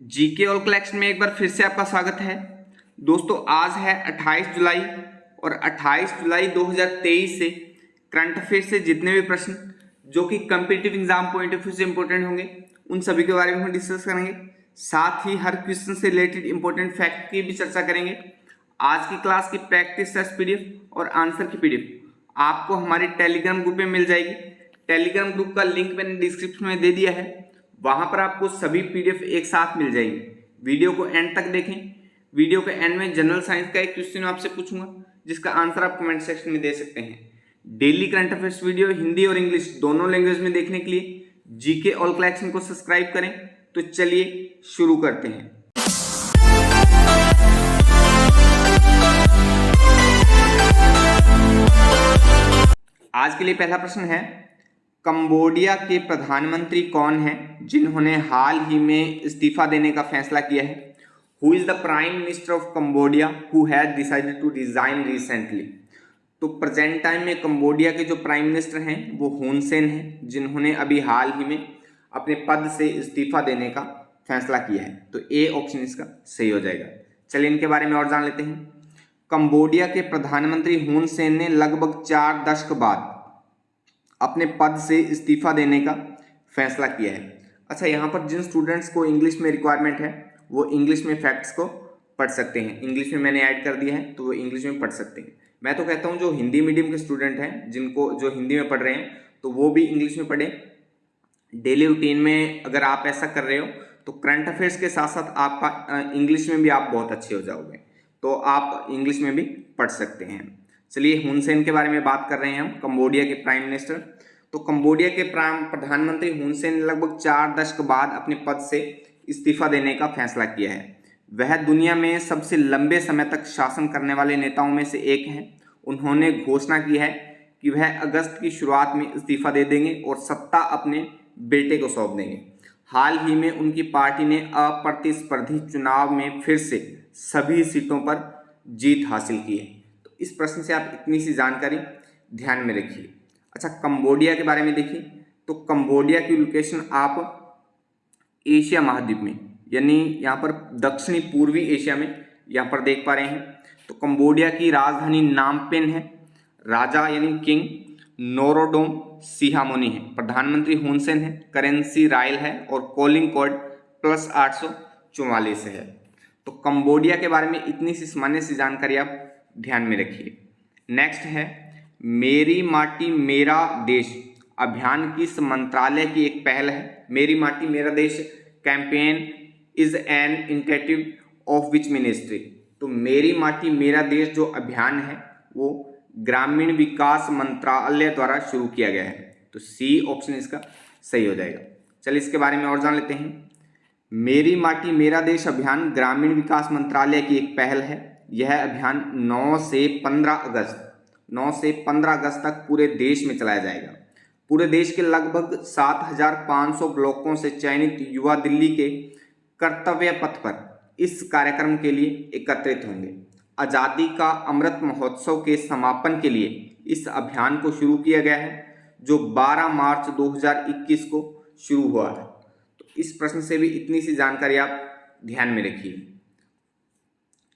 GK all collection में एक बार फिर से आपका स्वागत है। दोस्तों आज है 28 जुलाई और 28 जुलाई 2023 से करंट अफेयर से जितने भी प्रश्न जो कि competitive exam point of view से इंपॉर्टेंट होंगे उन सभी के बारे में हम डिस्कस करेंगे। साथ ही हर क्वेश्चन से रिलेटेड इंपॉर्टेंट फैक्ट की भी चर्चा करेंगे। आज की क्लास की प्रैक्टिस टेस्ट पीडीएफ और आंसर की पीडीएफ आपको हमारे टेलीग्राम ग्रुप में मिल जाएगी। टेलीग्राम ग्रुप का लिंक मैंने डिस्क्रिप्शन में दे दिया है, वहां पर आपको सभी पीडीएफ एक साथ मिल जाएंगे। वीडियो को एंड तक देखें। वीडियो के एंड में जनरल साइंस का एक क्वेश्चन आपसे पूछूंगा जिसका आंसर आप कमेंट सेक्शन में दे सकते हैं। Daily current affairs video Hindi और इंग्लिश दोनों लैंग्वेज में देखने के लिए जीके ऑल कलेक्शन को सब्सक्राइब करें। तो चलिए शुरू करते हैं। आज के लिए पहला प्रश्न है, कंबोडिया के प्रधानमंत्री कौन हैं जिन्होंने हाल ही में इस्तीफा देने का फैसला किया है? Who is the prime minister of Cambodia who has decided to resign recently? तो प्रेजेंट टाइम में कंबोडिया के जो प्राइम मिनिस्टर हैं वो हुन सेन हैं, जिन्होंने अभी हाल ही में अपने पद से इस्तीफा देने का फैसला किया है। तो ए ऑप्शन इसका सही हो जाएगा। चलिए इनके बारे में और जान लेते हैं। कंबोडिया के प्रधानमंत्री हुन सेन ने लगभग 4 दशक बाद अपने पद से इस्तीफा देने का फैसला किया है। अच्छा, यहाँ पर जिन स्टूडेंट्स को इंग्लिश में रिक्वायरमेंट है वो इंग्लिश में फैक्ट्स को पढ़ सकते हैं। इंग्लिश में मैंने ऐड कर दिया है तो वो इंग्लिश में पढ़ सकते हैं। मैं तो कहता हूँ जो हिंदी मीडियम के स्टूडेंट हैं, जिनको जो हिंदी में पढ़ रहे हैं, तो वो भी इंग्लिश में पढ़ें। डेली रूटीन में अगर आप ऐसा कर रहे हो तो करंट अफेयर्स के साथ साथ आपका इंग्लिश में भी आप बहुत अच्छे हो जाओगे, तो आप इंग्लिश में भी पढ़ सकते हैं। चलिए हुन सेन के बारे में बात कर रहे हैं हम, कंबोडिया के प्राइम मिनिस्टर। तो कंबोडिया के प्रधानमंत्री हुन सेन ने लगभग 4 दशक बाद अपने पद से इस्तीफा देने का फैसला किया है। वह दुनिया में सबसे लंबे समय तक शासन करने वाले नेताओं में से एक हैं। उन्होंने घोषणा की है कि वह अगस्त की शुरुआत में इस्तीफा दे देंगे और सत्ता अपने बेटे को सौंप देंगे। हाल ही में उनकी पार्टी ने अप्रतिस्पर्धी चुनाव में फिर से सभी सीटों पर जीत हासिल की है। तो इस प्रश्न से आप इतनी सी जानकारी ध्यान में रखिए। अच्छा, कंबोडिया के बारे में देखिए तो कंबोडिया की लोकेशन आप एशिया महाद्वीप में, यानी यहाँ पर दक्षिणी पूर्वी एशिया में यहाँ पर देख पा रहे हैं। तो कंबोडिया की राजधानी नामपेन है। राजा यानी किंग नोरोडोम सिहामोनी है। प्रधानमंत्री हुन सेन है। करेंसी रायल है और कॉलिंग कोड +844 है। तो कंबोडिया के बारे में इतनी सी सामान्य सी जानकारी आप ध्यान में रखिए। नेक्स्ट है, मेरी माटी मेरा देश अभियान किस मंत्रालय की एक पहल है? मेरी माटी मेरा देश campaign is an initiative of which ministry? तो मेरी माटी मेरा देश जो अभियान है वो ग्रामीण विकास मंत्रालय द्वारा शुरू किया गया है। तो सी ऑप्शन इसका सही हो जाएगा। चलिए इसके बारे में और जान लेते हैं। मेरी माटी मेरा देश अभियान ग्रामीण विकास मंत्रालय की एक पहल है। यह अभियान 9 से 15 अगस्त तक पूरे देश में चलाया जाएगा। पूरे देश के लगभग 7,500 ब्लॉकों से चयनित युवा दिल्ली के कर्तव्य पथ पर इस कार्यक्रम के लिए एकत्रित होंगे। आज़ादी का अमृत महोत्सव के समापन के लिए इस अभियान को शुरू किया गया है, जो 12 मार्च 2021 को शुरू हुआ था। तो इस प्रश्न से भी इतनी सी जानकारी आप ध्यान में रखिए।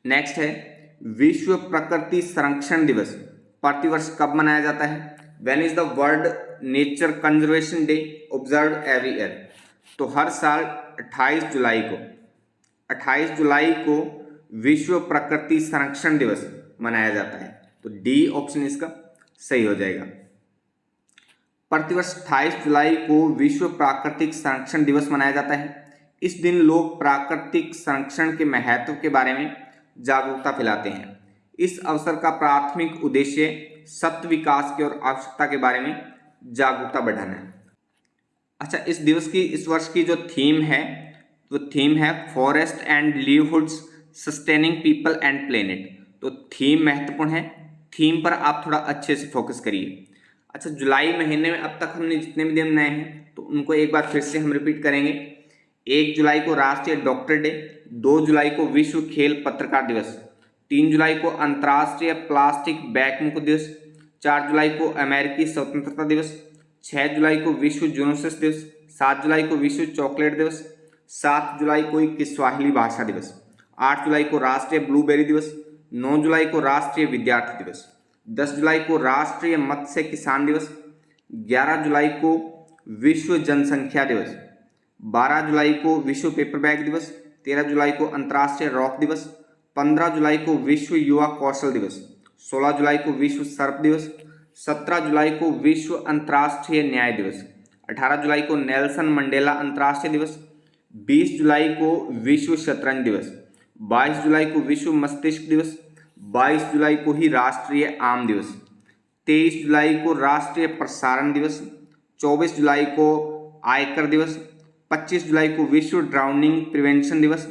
नेक्स्ट है, विश्व प्रकृति संरक्षण दिवस प्रतिवर्ष कब मनाया जाता है? When is the World nature conservation day observe every year? तो हर साल 28 जुलाई को विश्व प्रकृति संरक्षण दिवस मनाया जाता है। तो डी ऑप्शन इसका सही हो जाएगा। प्रतिवर्ष 28 जुलाई को विश्व प्राकृतिक संरक्षण दिवस मनाया जाता है। इस दिन लोग प्राकृतिक संरक्षण के महत्व के बारे में जागरूकता फैलाते हैं। इस अवसर का प्राथमिक उद्देश्य सतत विकास की और आवश्यकता के बारे में जागरूकता बढ़ाना है। अच्छा, इस वर्ष की जो थीम है वो थीम है forest and livelihoods sustaining people and planet. तो थीम महत्वपूर्ण है, थीम पर आप थोड़ा अच्छे से फोकस करिए। अच्छा, जुलाई महीने में अब तक हमने जितने भी दिन बनाए हैं तो उनको एक बार फिर से हम रिपीट करेंगे। 1 जुलाई को राष्ट्रीय डॉक्टर डे, 2 जुलाई को विश्व खेल पत्रकार दिवस, 3 जुलाई को अंतर्राष्ट्रीय प्लास्टिक बैग मुक्त दिवस, 4 जुलाई को अमेरिकी स्वतंत्रता दिवस, 6 जुलाई को विश्व जूनोसिस दिवस, 7 जुलाई को विश्व चॉकलेट दिवस, 7 जुलाई को किस्वाहिली भाषा दिवस, 8 जुलाई को राष्ट्रीय ब्लूबेरी दिवस, 9 जुलाई को राष्ट्रीय विद्यार्थी दिवस, 10 जुलाई को राष्ट्रीय मत्स्य किसान दिवस, 11 जुलाई को विश्व जनसंख्या दिवस, 12 जुलाई को विश्व पेपर बैग दिवस, 13 जुलाई को अंतर्राष्ट्रीय रॉक दिवस, 15 जुलाई को विश्व युवा कौशल दिवस, 16 जुलाई को विश्व सर्प दिवस, 17 जुलाई को विश्व अंतर्राष्ट्रीय न्याय दिवस, 18 जुलाई को नेल्सन मंडेला अंतर्राष्ट्रीय दिवस, 20 जुलाई को विश्व शतरंज दिवस, 22 जुलाई को विश्व मस्तिष्क दिवस, 22 जुलाई को ही राष्ट्रीय आम दिवस, 23 जुलाई को राष्ट्रीय प्रसारण दिवस, 24 जुलाई को आयकर दिवस, 25 जुलाई को विश्व ड्राउनिंग प्रिवेंशन दिवस,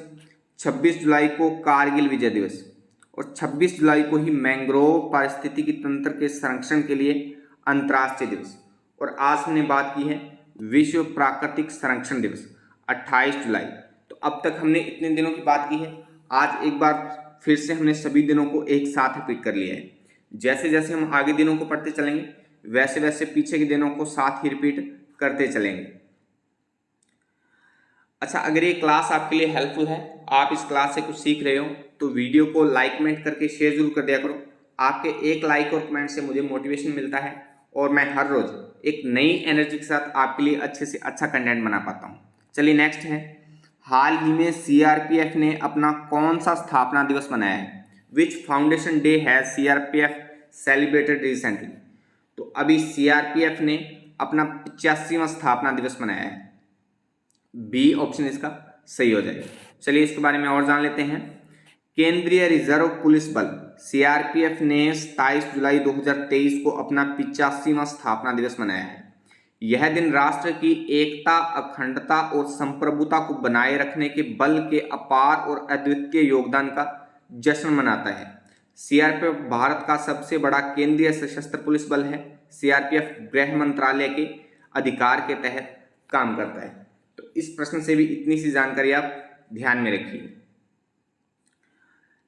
26 जुलाई को कारगिल विजय दिवस और 26 जुलाई को ही मैंग्रोव पारिस्थितिकी तंत्र के संरक्षण के लिए अंतर्राष्ट्रीय दिवस। और आज हमने बात की है विश्व प्राकृतिक संरक्षण दिवस 28 जुलाई। तो अब तक हमने इतने दिनों की बात की है। आज एक बार फिर से हमने सभी दिनों को एक साथ रिपीट कर लिया है। जैसे जैसे हम आगे दिनों को पढ़ते चलेंगे वैसे वैसे पीछे के दिनों को साथ ही रिपीट करते चलेंगे। अच्छा, अगर ये क्लास आपके लिए हेल्पफुल है, आप इस क्लास से कुछ सीख रहे हो तो वीडियो को लाइक कमेंट करके शेयर जरूर कर दिया करो। आपके एक लाइक और कमेंट से मुझे मोटिवेशन मिलता है और मैं हर रोज एक नई एनर्जी के साथ आपके लिए अच्छे से अच्छा कंटेंट बना पाता हूँ। चलिए नेक्स्ट है, हाल ही में सीआरपीएफ ने अपना कौन सा स्थापना दिवस मनाया है? Which foundation day has CRPF celebrated recently? तो अभी सीआरपीएफ ने अपना 85वां स्थापना दिवस मनाया है। बी ऑप्शन इसका सही हो जाएगा। चलिए इसके बारे में और जान लेते हैं। केंद्रीय रिजर्व पुलिस बल सीआरपीएफ ने 27 जुलाई 2023 को अपना 85वां स्थापना दिवस मनाया है। यह दिन राष्ट्र की एकता, अखंडता और संप्रभुता को बनाए रखने के बल के अपार और अद्वितीय योगदान का जश्न मनाता है। सीआरपीएफ भारत का सबसे बड़ा केंद्रीय सशस्त्र पुलिस बल है। सीआरपीएफ गृह मंत्रालय के अधिकार के तहत काम करता है। तो इस प्रश्न से भी इतनी सी जानकारी आप ध्यान में रखिए।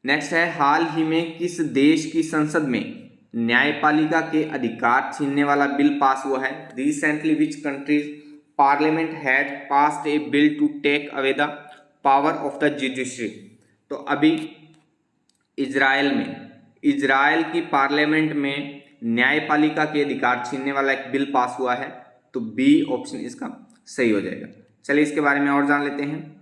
नेक्स्ट है, हाल ही में किस देश की संसद में न्यायपालिका के अधिकार छीनने वाला बिल पास हुआ है? Recently which countries parliament had passed a bill to take away the power of the judiciary? तो अभी इजराइल की पार्लियामेंट में न्यायपालिका के अधिकार छीनने वाला एक बिल पास हुआ है। तो बी ऑप्शन इसका सही हो जाएगा। चलिए इसके बारे में और जान लेते हैं।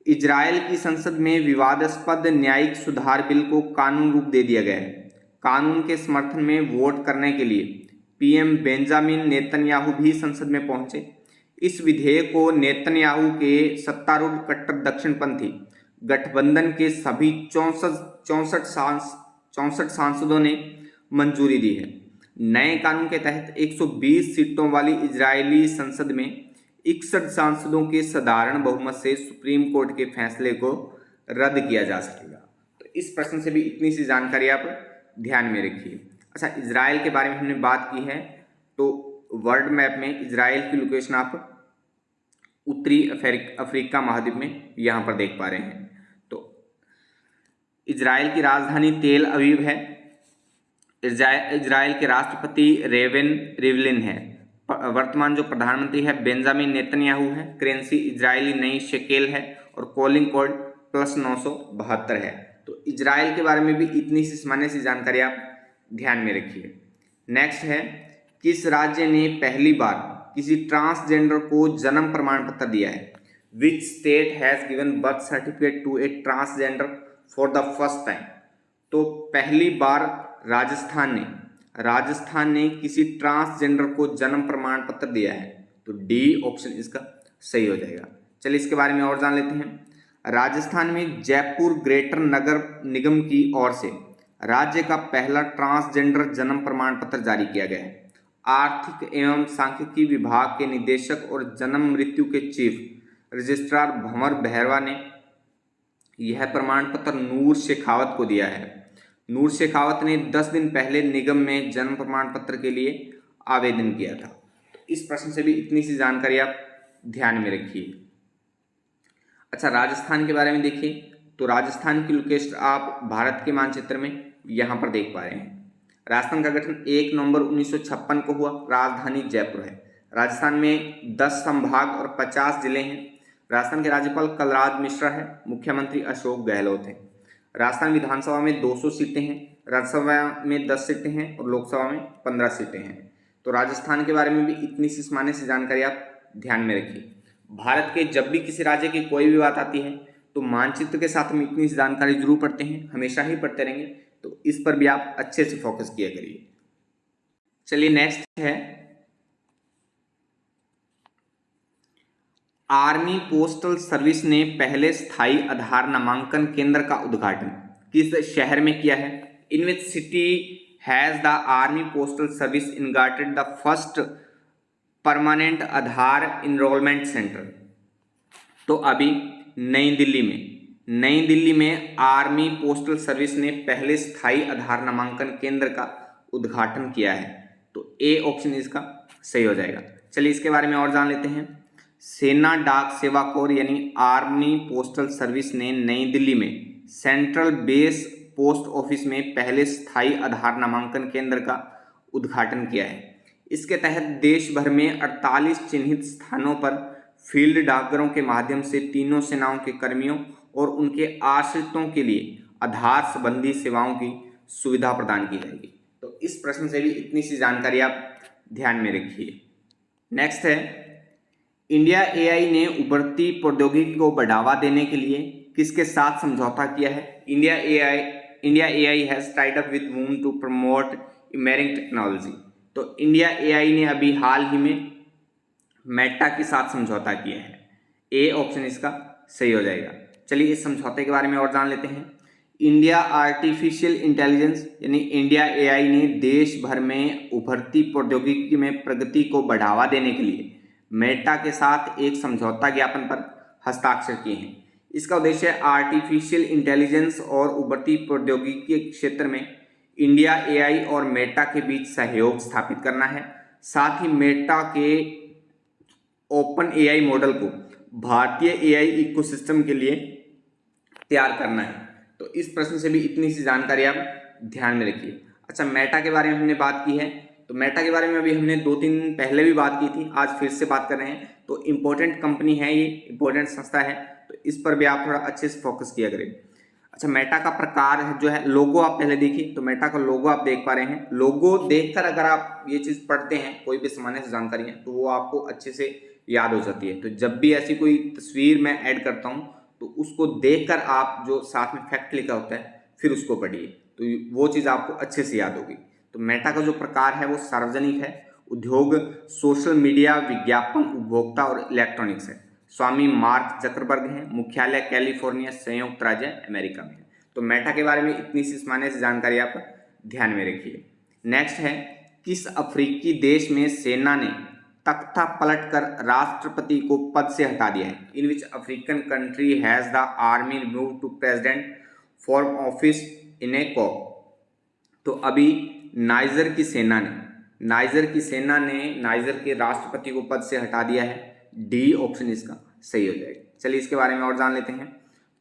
इजराइल की संसद में विवादास्पद न्यायिक सुधार बिल को कानून रूप दे दिया गया है। कानून के समर्थन में वोट करने के लिए पीएम बेंजामिन नेतन्याहू भी संसद में पहुंचे। इस विधेयक को नेतन्याहू के सत्तारूढ़ कट्टर दक्षिणपंथी गठबंधन के सभी 64 सांसदों ने मंजूरी दी है। नए कानून के तहत 120 सीटों वाली इजरायली संसद में 61 सांसदों के साधारण बहुमत से सुप्रीम कोर्ट के फैसले को रद्द किया जा सकेगा। तो इस प्रश्न से भी इतनी सी जानकारी आप ध्यान में रखिए। अच्छा, इजराइल के बारे में हमने बात की है तो वर्ल्ड मैप में इजराइल की लोकेशन आप उत्तरी अफ्रीका महाद्वीप में यहाँ पर देख पा रहे हैं। तो इजराइल की राजधानी तेल अवीव है। इजराइल के राष्ट्रपति रेवेन रिवलिन है। वर्तमान जो प्रधानमंत्री है बेंजामिन नेतन्याहू है। करेंसी इजरायली नई शेकेल है और कॉलिंग कोड +972 है। तो इजराइल के बारे में भी इतनी सी सामान्य सी जानकारी आप ध्यान में रखिए। नेक्स्ट है, किस राज्य ने पहली बार किसी ट्रांसजेंडर को जन्म प्रमाण पत्र दिया है? Which state has given birth certificate to a transgender for the first time? तो पहली बार राजस्थान ने किसी ट्रांसजेंडर को जन्म प्रमाण पत्र दिया है। तो डी ऑप्शन इसका सही हो जाएगा। चलिए इसके बारे में और जान लेते हैं। राजस्थान में जयपुर ग्रेटर नगर निगम की ओर से राज्य का पहला ट्रांसजेंडर जन्म प्रमाण पत्र जारी किया गया है। आर्थिक एवं सांख्यिकी विभाग के निदेशक और जन्म मृत्यु के चीफ रजिस्ट्रार भंवर बहरवा ने यह प्रमाण पत्र नूर शेखावत को दिया है। नूर शेखावत ने 10 दिन पहले निगम में जन्म प्रमाण पत्र के लिए आवेदन किया था। तो इस प्रश्न से भी इतनी सी जानकारी आप ध्यान में रखिए। अच्छा, राजस्थान के बारे में देखिए तो राजस्थान की लोकेशन आप भारत के मानचित्र में यहाँ पर देख पा रहे हैं। राजस्थान का गठन 1 नवंबर 1956 को हुआ। राजधानी जयपुर है। राजस्थान में 10 संभाग और 50 जिले हैं। राजस्थान के राज्यपाल कलराज मिश्रा है, मुख्यमंत्री अशोक गहलोत हैं। राजस्थान विधानसभा में 200 सीटें हैं, राज्यसभा में 10 सीटें हैं और लोकसभा में 15 सीटें हैं। तो राजस्थान के बारे में भी इतनी सी सामान्य सी जानकारी आप ध्यान में रखिए। भारत के जब भी किसी राज्य की कोई भी बात आती है तो मानचित्र के साथ हम इतनी सी जानकारी जरूर पढ़ते हैं, हमेशा ही पढ़ते रहेंगे, तो इस पर भी आप अच्छे से फोकस किया करिए। चलिए नेक्स्ट है, आर्मी पोस्टल सर्विस ने पहले स्थायी आधार नामांकन केंद्र का उद्घाटन किस शहर में किया है? In which city has the army postal service inaugurated the first permanent Aadhaar enrolment centre? तो अभी नई दिल्ली में आर्मी पोस्टल सर्विस ने पहले स्थायी आधार नामांकन केंद्र का उद्घाटन किया है। तो ए ऑप्शन इसका सही हो जाएगा। चलिए इसके बारे में और जान लेते हैं। सेना डाक सेवा कोर यानी आर्मी पोस्टल सर्विस ने नई दिल्ली में सेंट्रल बेस पोस्ट ऑफिस में पहले स्थायी आधार नामांकन केंद्र का उद्घाटन किया है। इसके तहत देश भर में 48 चिन्हित स्थानों पर फील्ड डाकघरों के माध्यम से तीनों सेनाओं के कर्मियों और उनके आश्रितों के लिए आधार संबंधी सेवाओं की सुविधा प्रदान की जाएगी। तो इस प्रश्न से भी इतनी सी जानकारी आप ध्यान में रखिए। नेक्स्ट है, इंडिया एआई ने उभरती प्रौद्योगिकी को बढ़ावा देने के लिए किसके साथ समझौता किया है? India AI has tied up with whom to promote emerging technology? तो इंडिया एआई ने अभी हाल ही में मेटा के साथ समझौता किया है। ए ऑप्शन इसका सही हो जाएगा। चलिए इस समझौते के बारे में और जान लेते हैं। इंडिया आर्टिफिशियल इंटेलिजेंस यानी इंडिया एआई ने देश भर में उभरती प्रौद्योगिकी में प्रगति को बढ़ावा देने के लिए मेटा के साथ एक समझौता ज्ञापन पर हस्ताक्षर किए हैं। इसका उद्देश्य आर्टिफिशियल इंटेलिजेंस और उभरती प्रौद्योगिकी के क्षेत्र में इंडिया एआई और मेटा के बीच सहयोग स्थापित करना है। साथ ही मेटा के ओपन एआई मॉडल को भारतीय एआई इकोसिस्टम के लिए तैयार करना है। तो इस प्रश्न से भी इतनी सी जानकारी आप ध्यान में रखिए। अच्छा, मेटा के बारे में हमने बात की है, तो मेटा के बारे में अभी हमने 2-3 दिन पहले भी बात की थी, आज फिर से बात कर रहे हैं। तो इम्पोर्टेंट कंपनी है, ये इम्पोर्टेंट संस्था है, तो इस पर भी आप थोड़ा अच्छे से फोकस किया करें। अच्छा, मेटा का प्रकार है जो है, लोगो आप पहले देखिए, तो मेटा का लोगो आप देख पा रहे हैं। लोगो देखकर अगर आप ये चीज़ पढ़ते हैं, कोई भी सामान्य से जानकारी है, तो वो आपको अच्छे से याद हो जाती है। तो जब भी ऐसी कोई तस्वीर मैं ऐड करता हूँ तो उसको देखकर आप जो साथ में फैक्ट लिखा होता है फिर उसको पढ़िए, तो वो चीज़ आपको अच्छे से याद होगी। तो मेटा का जो प्रकार है वो सार्वजनिक है, उद्योग, सोशल मीडिया, विज्ञापन, उपभोक्ता और इलेक्ट्रॉनिक्स है। स्वामी मार्क जकरबर्ग हैं, मुख्यालय कैलिफोर्निया, संयुक्त राज्य अमेरिका में है। तो मेटा के बारे में इतनी सी सामान्य से जानकारी आप ध्यान में रखिए। नेक्स्ट है, किस अफ्रीकी देश में सेना ने तख्ता पलटकर राष्ट्रपति को पद से हटा दिया है? In which African country has the army remove to president from office in a coup? तो अभी नाइजर की सेना ने नाइजर के राष्ट्रपति को पद से हटा दिया है। डी ऑप्शन इसका सही हो जाएगा। चलिए इसके बारे में और जान लेते हैं।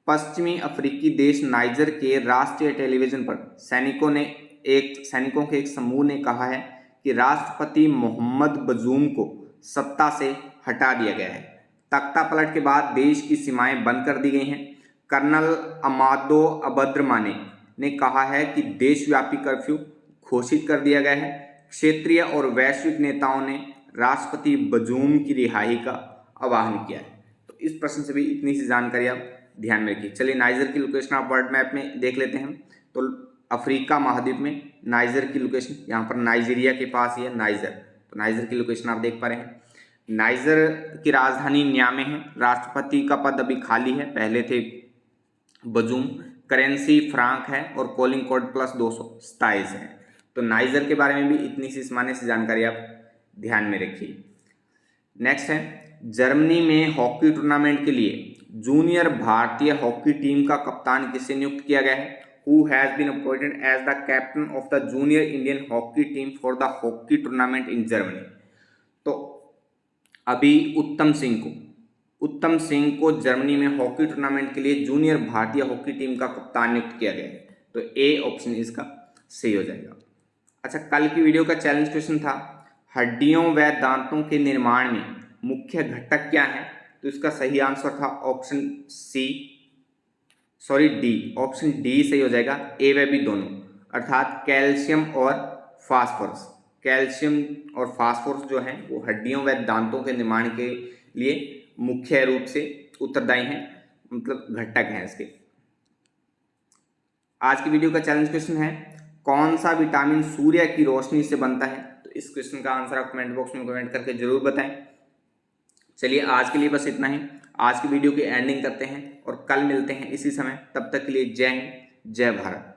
पश्चिमी अफ्रीकी देश नाइजर के राष्ट्रीय टेलीविजन पर सैनिकों के एक समूह ने कहा है कि राष्ट्रपति मोहम्मद बजूम को सत्ता से हटा दिया गया है। तख्ता पलट के बाद देश की सीमाएं बंद कर दी गई हैं। कर्नल अमादो अबद्रमाने ने कहा है कि देशव्यापी कर्फ्यू घोषित कर दिया गया है। क्षेत्रीय और वैश्विक नेताओं ने राष्ट्रपति बजूम की रिहाई का आह्वान किया है। तो इस प्रश्न से भी इतनी सी जानकारी आप ध्यान में रखिए। चलिए नाइजर की लोकेशन आप वर्ल्ड मैप में देख लेते हैं। तो अफ्रीका महाद्वीप में नाइजर की लोकेशन, यहाँ पर नाइजीरिया के पास ही है नाइजर। तो नाइजर की लोकेशन आप देख पा रहे हैं। नाइजर की राजधानी नियामे है। राष्ट्रपति का पद अभी खाली है, पहले थे बजूम। करेंसी फ्रांक है और कॉलिंग कोड +227 है। तो नाइजर के बारे में भी इतनी सी सामान्य सी जानकारी आप ध्यान में रखिए। नेक्स्ट है, जर्मनी में हॉकी टूर्नामेंट के लिए जूनियर भारतीय हॉकी टीम का कप्तान किसे नियुक्त किया गया है? Who has been appointed as the captain of the junior Indian hockey team for the hockey tournament in Germany? तो अभी उत्तम सिंह को जर्मनी में हॉकी टूर्नामेंट के लिए जूनियर भारतीय हॉकी टीम का कप्तान नियुक्त किया गया है। तो ए ऑप्शन इसका सही हो जाएगा। अच्छा, कल की वीडियो का चैलेंज क्वेश्चन था, हड्डियों व दांतों के निर्माण में मुख्य घटक क्या है? तो तो इसका सही आंसर था ऑप्शन डी। ऑप्शन डी सही हो जाएगा, ए व बी दोनों, अर्थात कैल्शियम और फास्फोरस। कैल्शियम और फास्फोरस जो है वो हड्डियों व दांतों के निर्माण के लिए मुख्य रूप से उत्तरदायी हैं, मतलब घटक हैं इसके। आज की वीडियो का चैलेंज क्वेश्चन है, कौन सा विटामिन सूर्य की रोशनी से बनता है? तो इस क्वेश्चन का आंसर आप कमेंट बॉक्स में कमेंट करके जरूर बताएं। चलिए आज के लिए बस इतना ही। आज की वीडियो की एंडिंग करते हैं और कल मिलते हैं इसी समय। तब तक के लिए जय हिंद, जय भारत।